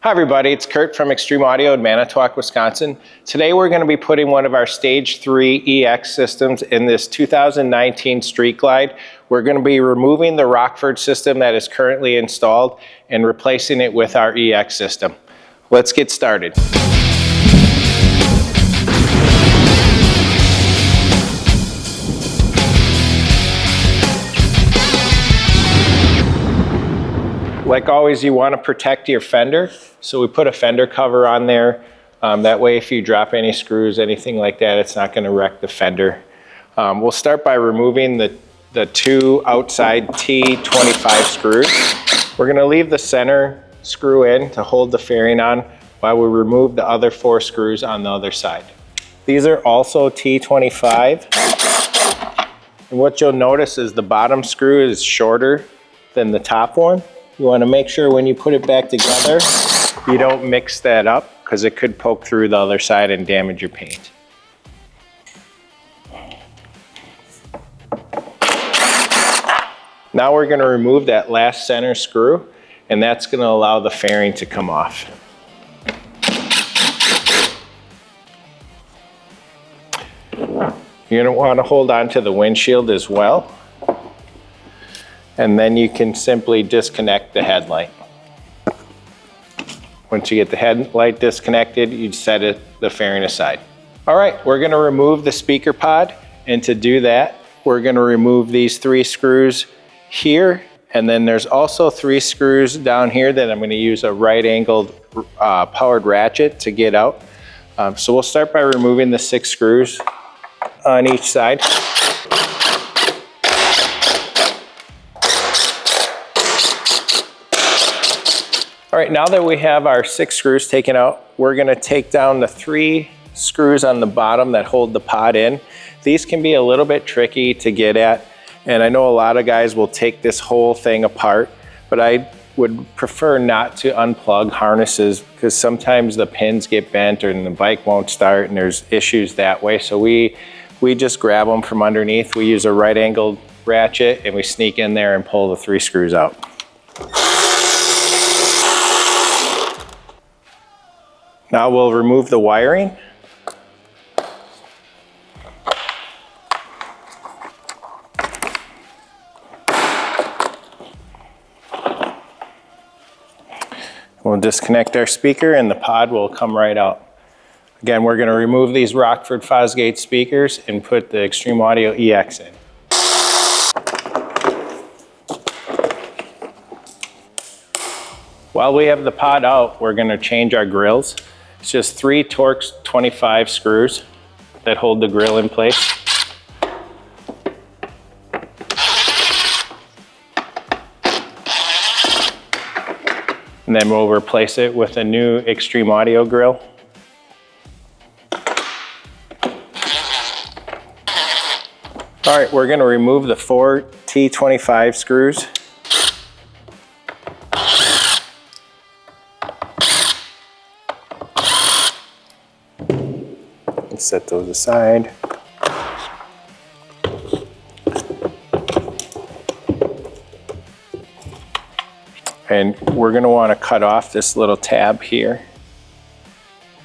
Hi everybody, it's Kurt from Extreme Audio in Manitowoc, Wisconsin. Today we're going to be putting one of our Stage 3 EX systems in this 2019 Street Glide. We're going to be removing the Rockford system that is currently installed and replacing it with our EX system. Let's get started. Like always, you want to protect your fender, so we put a fender cover on there. That way if you drop any screws, anything like that, it's not going to wreck the fender. We'll start by removing the two outside T25 screws. We're going to leave the center screw in to hold the fairing on while we remove the other 4 screws on the other side. These are also T25. And what you'll notice is the bottom screw is shorter than the top one. You want to make sure when you put it back together, you don't mix that up because it could poke through the other side and damage your paint. Now we're going to remove that last center screw, and that's going to allow the fairing to come off. You're going to want to hold on to the windshield as well. And then you can simply disconnect the headlight. Once you get the headlight disconnected, you set the fairing aside. All right, we're gonna remove the speaker pod. And to do that, we're gonna remove these 3 screws here. And then there's also 3 screws down here that I'm gonna use a right-angled powered ratchet to get out. So we'll start by removing the 6 screws on each side. All right, now that we have our 6 screws taken out, we're gonna take down the 3 screws on the bottom that hold the pod in. These can be a little bit tricky to get at, and I know a lot of guys will take this whole thing apart, but I would prefer not to unplug harnesses because sometimes the pins get bent or the bike won't start and there's issues that way. So we just grab them from underneath. We use a right-angled ratchet and we sneak in there and pull the 3 screws out. Now we'll remove the wiring. We'll disconnect our speaker and the pod will come right out. Again, we're going to remove these Rockford Fosgate speakers and put the Extreme Audio EX in. While we have the pod out, we're going to change our grills. It's just 3 Torx 25 screws that hold the grill in place. And then we'll replace it with a new Extreme Audio grill. All right, we're going to remove the 4 T25 screws. Set those aside. And we're going to want to cut off this little tab here.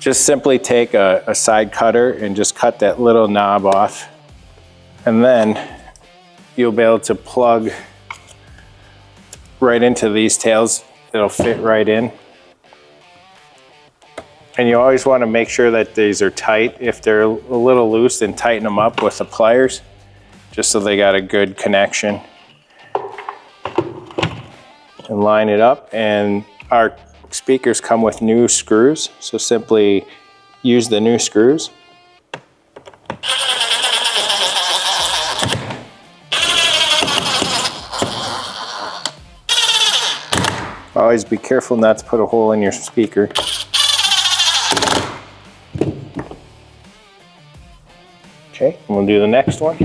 Just simply take a side cutter and just cut that little knob off. And then you'll be able to plug right into these tails. It'll fit right in. And you always want to make sure that these are tight. If they're a little loose, then tighten them up with the pliers, just so they got a good connection. And line it up, and our speakers come with new screws, so simply use the new screws. Always be careful not to put a hole in your speaker. Okay, and we'll do the next one.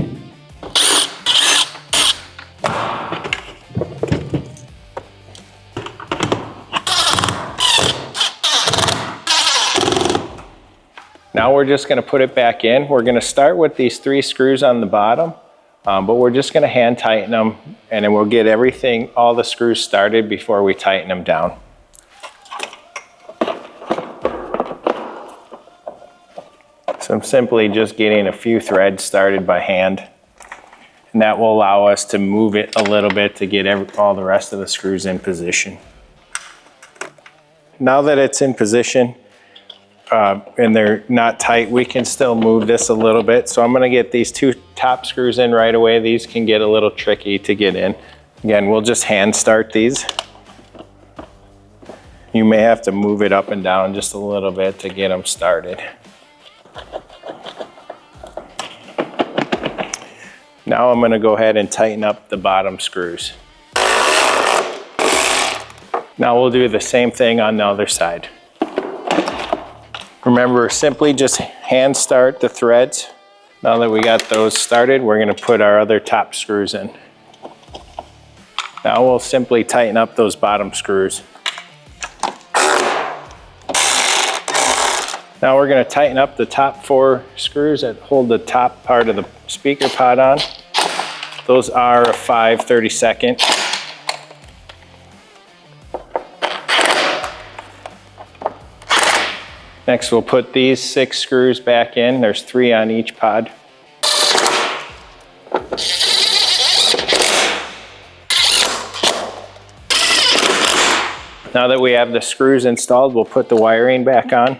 Now we're just going to put it back in. We're going to start with these 3 screws on the bottom, but we're just going to hand tighten them, and then we'll get all the screws started before we tighten them down. So I'm simply just getting a few threads started by hand. And that will allow us to move it a little bit to get all the rest of the screws in position. Now that it's in position and they're not tight, we can still move this a little bit. So I'm going to get these 2 top screws in right away. These can get a little tricky to get in. Again, we'll just hand start these. You may have to move it up and down just a little bit to get them started. Now I'm going to go ahead and tighten up the bottom screws. Now we'll do the same thing on the other side. Remember, simply just hand start the threads. Now that we got those started, we're going to put our other top screws in. Now we'll simply tighten up those bottom screws. Now we're going to tighten up the top 4 screws that hold the top part of the speaker pod on. Those are a 5/32. Next we'll put these 6 screws back in. There's 3 on each pod. Now that we have the screws installed, we'll put the wiring back on.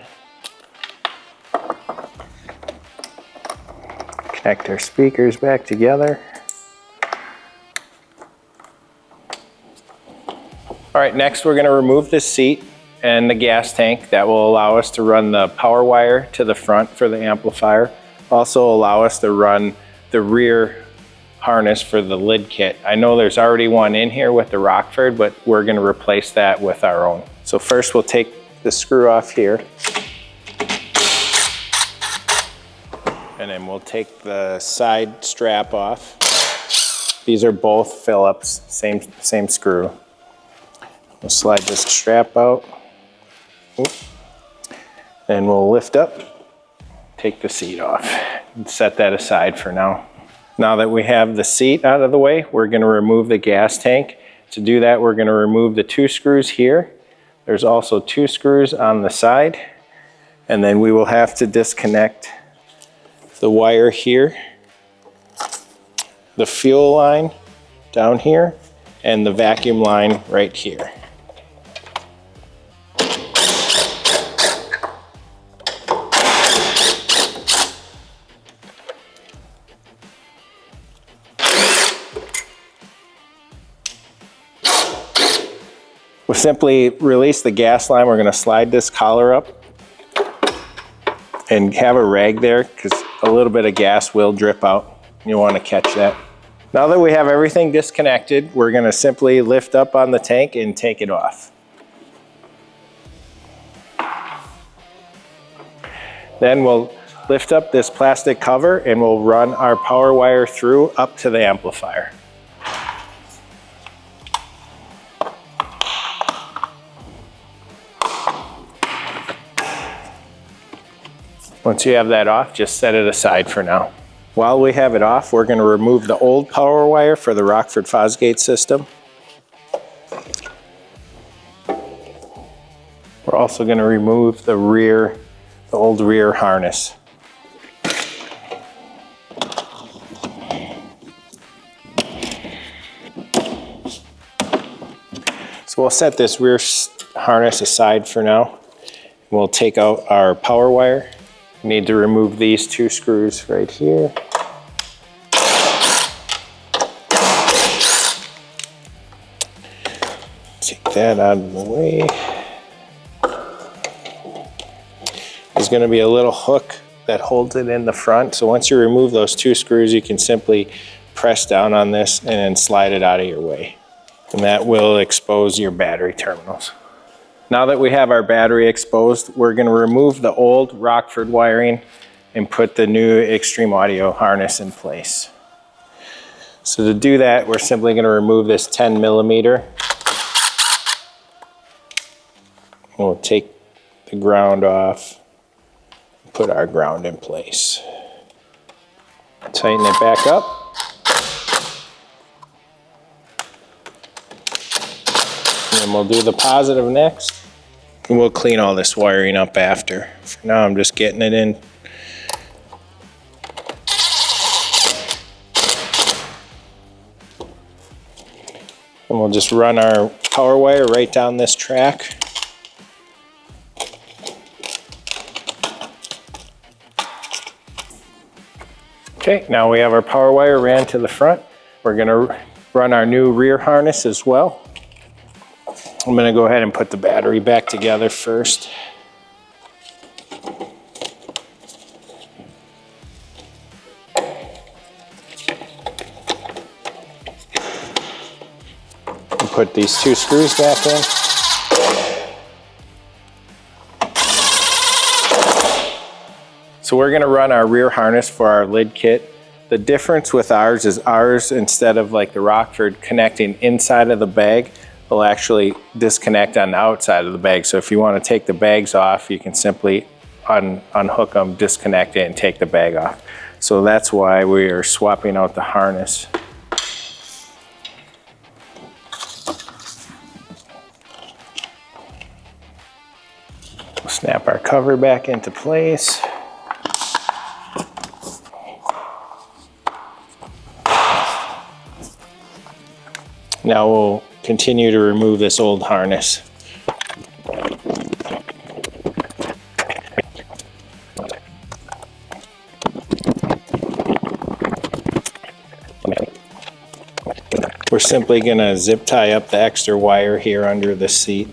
Connect our speakers back together. All right, next we're going to remove this seat and the gas tank. That will allow us to run the power wire to the front for the amplifier. Also allow us to run the rear harness for the lid kit. I know there's already one in here with the Rockford, but we're going to replace that with our own. So first we'll take the screw off here. And then we'll take the side strap off. These are both Phillips, same screw. We'll slide this strap out. And we'll lift up, take the seat off, and set that aside for now. Now that we have the seat out of the way, we're going to remove the gas tank. To do that, we're going to remove the 2 screws here. There's also 2 screws on the side. And then we will have to disconnect the wire here, the fuel line down here, and the vacuum line right here. We'll simply release the gas line. We're going to slide this collar up and have a rag there because a little bit of gas will drip out. You want to catch that. Now that we have everything disconnected, we're going to simply lift up on the tank and take it off. Then we'll lift up this plastic cover and we'll run our power wire through up to the amplifier. Once you have that off, just set it aside for now. While we have it off, we're going to remove the old power wire for the Rockford Fosgate system. We're also going to remove the old rear harness. So we'll set this rear harness aside for now. We'll take out our power wire. We need to remove these 2 screws right here. Take that out of the way. There's going to be a little hook that holds it in the front. So once you remove those 2 screws, you can simply press down on this and then slide it out of your way. And that will expose your battery terminals. Now that we have our battery exposed, we're going to remove the old Rockford wiring and put the new Extreme Audio harness in place. So to do that, we're simply going to remove this 10 millimeter. We'll take the ground off, put our ground in place. Tighten it back up. And then we'll do the positive next. And we'll clean all this wiring up after. For now, I'm just getting it in And we'll just run our power wire right down this track. Okay, now we have our power wire ran to the front. We're gonna run our new rear harness as well. I'm gonna go ahead and put the battery back together first. And put these 2 screws back in. So we're gonna run our rear harness for our lid kit. The difference with ours is instead of like the Rockford connecting inside of the bag, will actually disconnect on the outside of the bag. So if you want to take the bags off, you can simply unhook them, disconnect it, and take the bag off. So that's why we are swapping out the harness. We'll snap our cover back into place. Now we'll continue to remove this old harness. We're simply going to zip tie up the extra wire here under the seat.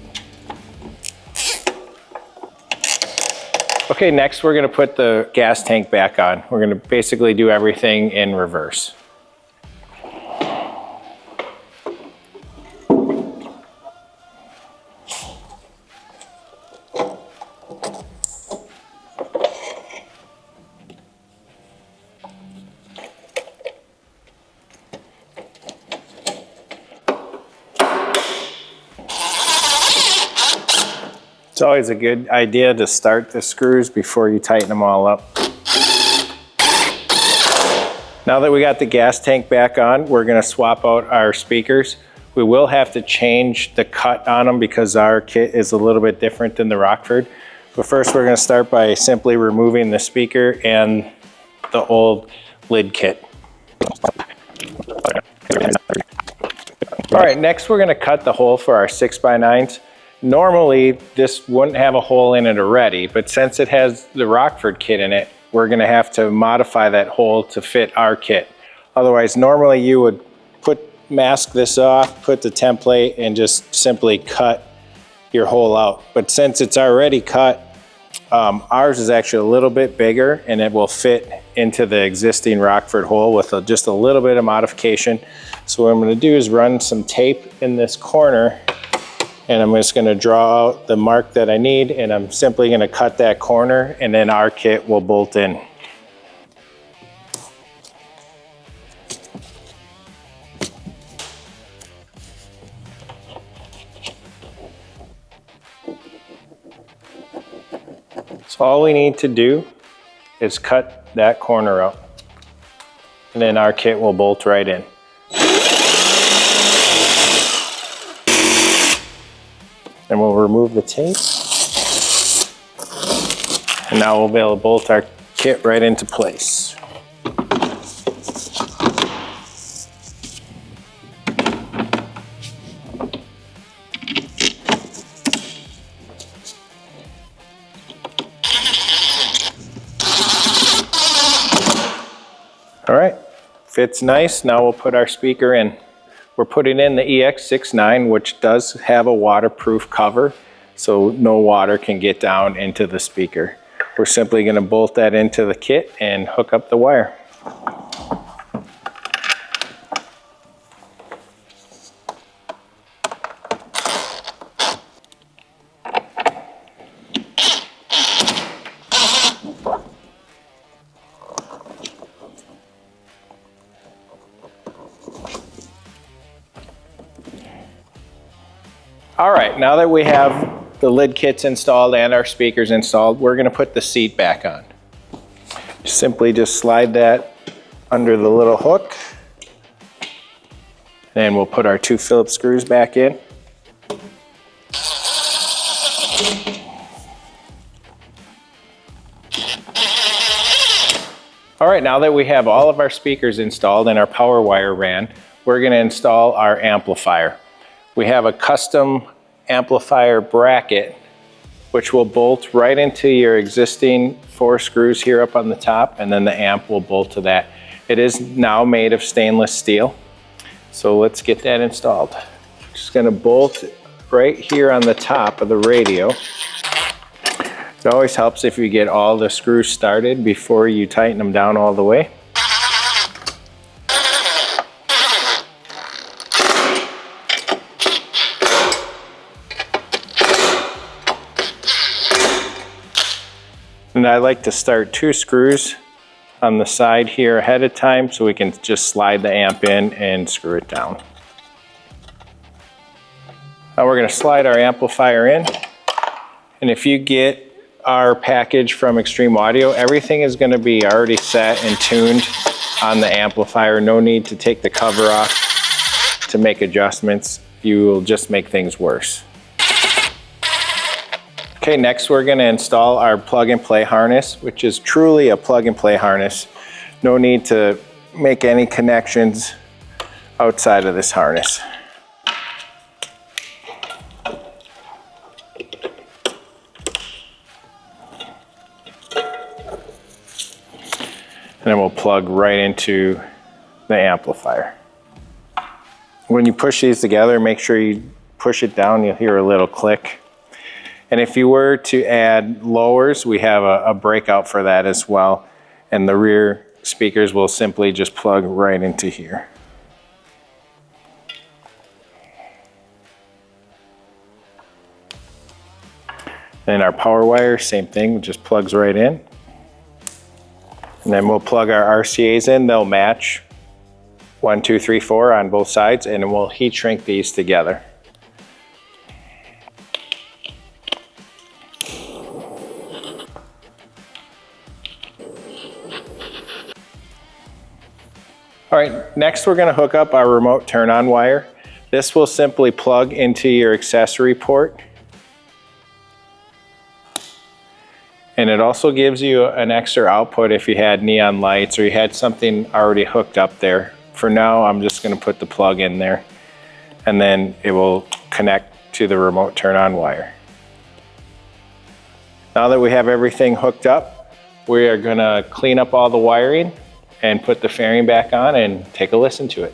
Okay, next we're going to put the gas tank back on. We're going to basically do everything in reverse. It's always a good idea to start the screws before you tighten them all up. Now that we got the gas tank back on, we're going to swap out our speakers. We will have to change the cut on them because our kit is a little bit different than the Rockford. But first we're going to start by simply removing the speaker and the old lid kit. All right, next we're going to cut the hole for our 6x9s. Normally, this wouldn't have a hole in it already, but since it has the Rockford kit in it, we're gonna have to modify that hole to fit our kit. Otherwise, normally you would mask this off, put the template, and just simply cut your hole out. But since it's already cut, ours is actually a little bit bigger and it will fit into the existing Rockford hole with just a little bit of modification. So what I'm gonna do is run some tape in this corner, and I'm just going to draw out the mark that I need, and I'm simply going to cut that corner, and then our kit will bolt in. So all we need to do is cut that corner out, and then our kit will bolt right in. And we'll remove the tape. And now we'll be able to bolt our kit right into place. All right, fits nice. Now we'll put our speaker in. We're putting in the EX69, which does have a waterproof cover, so no water can get down into the speaker. We're simply going to bolt that into the kit and hook up the wire. All right, now that we have the lid kits installed and our speakers installed, we're going to put the seat back on. Simply just slide that under the little hook. Then we'll put our 2 Phillips screws back in. All right, now that we have all of our speakers installed and our power wire ran, we're going to install our amplifier. we have a custom amplifier bracket, which will bolt right into your existing 4 screws here up on the top, and then the amp will bolt to that. It is now made of stainless steel. So let's get that installed. Just gonna bolt right here on the top of the radio. It always helps if you get all the screws started before you tighten them down all the way. And I like to start 2 screws on the side here ahead of time so we can just slide the amp in and screw it down. Now we're going to slide our amplifier in. And if you get our package from Extreme Audio, everything is going to be already set and tuned on the amplifier. No need to take the cover off to make adjustments. You will just make things worse. Okay, next we're going to install our plug and play harness, which is truly a plug and play harness. No need to make any connections outside of this harness. And then we'll plug right into the amplifier. When you push these together, make sure you push it down, you'll hear a little click. And if you were to add lowers, we have a breakout for that as well. And the rear speakers will simply just plug right into here. And our power wire, same thing, just plugs right in. And then we'll plug our RCAs in, they'll match 1, 2, 3, 4 on both sides, and then we'll heat shrink these together. All right, next we're going to hook up our remote turn-on wire. This will simply plug into your accessory port. And it also gives you an extra output if you had neon lights or you had something already hooked up there. For now, I'm just going to put the plug in there, and then it will connect to the remote turn-on wire. Now that we have everything hooked up, we are going to clean up all the wiring and put the fairing back on and take a listen to it.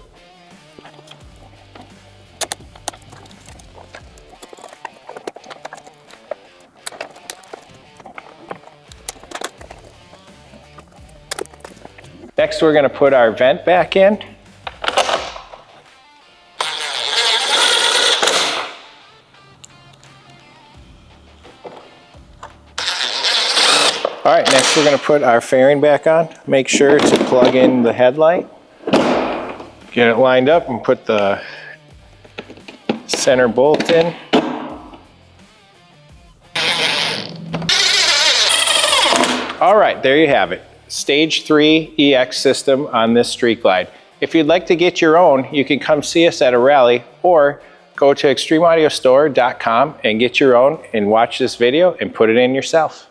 Next, we're going to put our vent back in. All right, next we're going to put our fairing back on. Make sure to plug in the headlight. Get it lined up and put the center bolt in. All right, there you have it. Stage 3 EX system on this Street Glide. If you'd like to get your own, you can come see us at a rally or go to extremeaudiostore.com and get your own and watch this video and put it in yourself.